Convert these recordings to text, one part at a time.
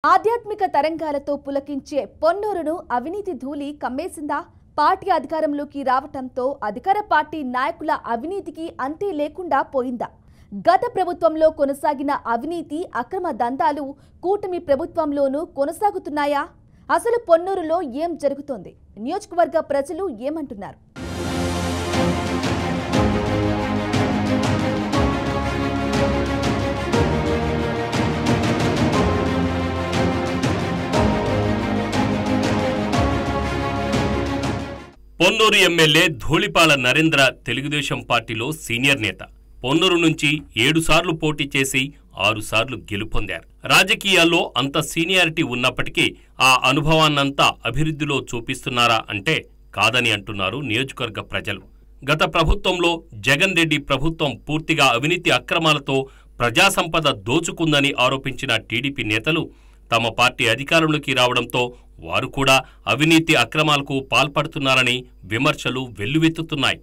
ఆధ్యాత్మిక తరంగాలతో పులకించే పొన్నూరును అవినీతి ధూళి కమ్మేసిందా? పార్టీ అధికారంలోకి రావటంతో అధికార పార్టీ నాయకుల అవినీతికి అంతే లేకుండా పోయిందా? గత ప్రభుత్వంలో కొనసాగిన అవినీతి అక్రమ దందాలు కూటమి ప్రభుత్వంలోనూ కొనసాగుతున్నాయా? అసలు పొన్నూరులో ఏం జరుగుతోంది? నియోజకవర్గ ప్రజలు ఏమంటున్నారు? పొన్నూరు ఎమ్మెల్యే ధూళిపాల నరేంద్ర తెలుగుదేశం పార్టీలో సీనియర్ నేత. పొన్నూరు నుంచి 7 సార్లు పోటీ చేసి 6 సార్లు గెలుపొందారు. రాజకీయాల్లో అంత సీనియారిటీ ఉన్నప్పటికీ ఆ అనుభవాన్నంతా అభివృద్ధిలో చూపిస్తున్నారా అంటే కాదని అంటున్నారు నియోజకవర్గ ప్రజలు. గత ప్రభుత్వంలో జగన్ రెడ్డి ప్రభుత్వం పూర్తిగా అవినీతి అక్రమాలతో ప్రజాసంపద దోచుకుందని ఆరోపించిన టీడీపీ నేతలు తమ పార్టీ అధికారంలోకి రావడంతో వారు కూడా అవినీతి అక్రమాలకు పాల్పడుతున్నారని విమర్శలు వెల్లువెత్తుతున్నాయి.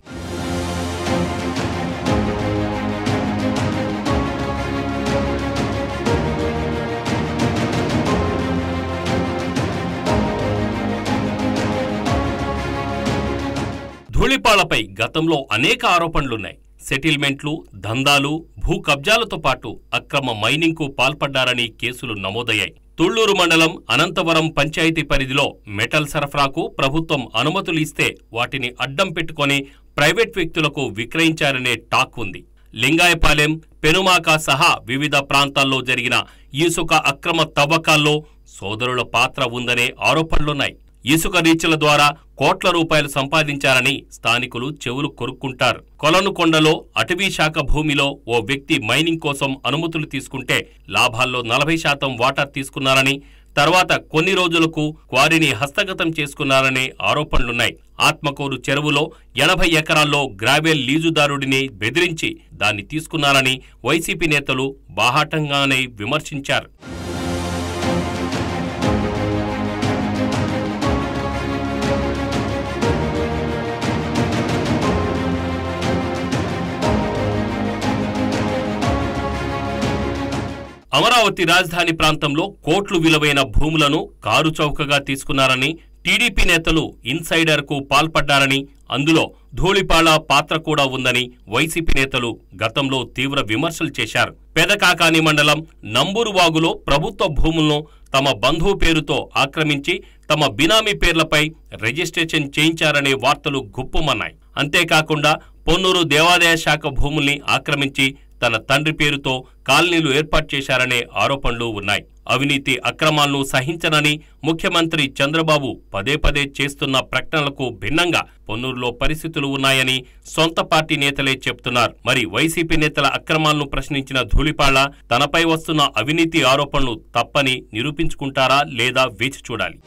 ధూళిపాలపై గతంలో అనేక ఆరోపణలున్నాయి. సెటిల్మెంట్లు, దందాలు, భూ కబ్జాలతో పాటు అక్రమ మైనింగ్కు పాల్పడ్డారని కేసులు నమోదయ్యాయి. తుళ్లూరు మండలం అనంతవరం పంచాయతీ పరిధిలో మెటల్ సరఫరాకు ప్రభుత్వం అనుమతులు ఇస్తే వాటిని అడ్డం పెట్టుకుని ప్రైవేట్ వ్యక్తులకు విక్రయించారనే టాక్ ఉంది. లింగాయపాలెం, పెనుమాక సహా వివిధ ప్రాంతాల్లో జరిగిన ఇసుక అక్రమ తవ్వకాల్లో సోదరుల పాత్ర ఉందనే ఆరోపణలున్నాయి. ఇసుక రీచ్ల ద్వారా కోట్ల రూపాయలు సంపాదించారని స్థానికులు చెవులు కొరుక్కుంటారు. కొలనుకొండలో అటవీ శాఖ భూమిలో ఓ వ్యక్తి మైనింగ్ కోసం అనుమతులు తీసుకుంటే లాభాల్లో 40% వాటా తీసుకున్నారని, తర్వాత కొన్ని రోజులకు క్వారీని హస్తగతం చేసుకున్నారనే ఆరోపణలున్నాయి. ఆత్మకూరు చెరువులో 80 ఎకరాల్లో గ్రావెల్ లీజుదారుడిని బెదిరించి దాన్ని తీసుకున్నారని వైసీపీ నేతలు బాహాటంగానే విమర్శించారు. అమరావతి రాజధాని ప్రాంతంలో కోట్లు విలువైన భూములను కారు చౌకగా తీసుకున్నారని, టీడీపీ నేతలు ఇన్సైడర్కు పాల్పడ్డారని, అందులో ధూళిపాల పాత్ర కూడా ఉందని వైసీపీ నేతలు గతంలో తీవ్ర విమర్శలు చేశారు. పెదకాకాని మండలం నంబూరువాగులో ప్రభుత్వ భూములను తమ బంధువు పేరుతో ఆక్రమించి తమ బినామీ పేర్లపై రిజిస్ట్రేషన్ చేయించారనే వార్తలు గుప్పుమన్నాయి. అంతేకాకుండా పొన్నూరు దేవాదాయ శాఖ భూముల్ని ఆక్రమించి తన తండ్రి పేరుతో కాలనీలు ఏర్పాటు చేశారనే ఆరోపణలు ఉన్నాయి. అవినీతి అక్రమాలను సహించనని ముఖ్యమంత్రి చంద్రబాబు పదే పదే చేస్తున్న ప్రకటనలకు భిన్నంగా పొన్నూరులో పరిస్థితులు ఉన్నాయని సొంత పార్టీ నేతలే చెప్తున్నారు. మరి వైసీపీ నేతల అక్రమాలను ప్రశ్నించిన ధూళిపాల తనపై వస్తున్న అవినీతి ఆరోపణలు తప్పని నిరూపించుకుంటారా లేదా వేచి చూడాలి.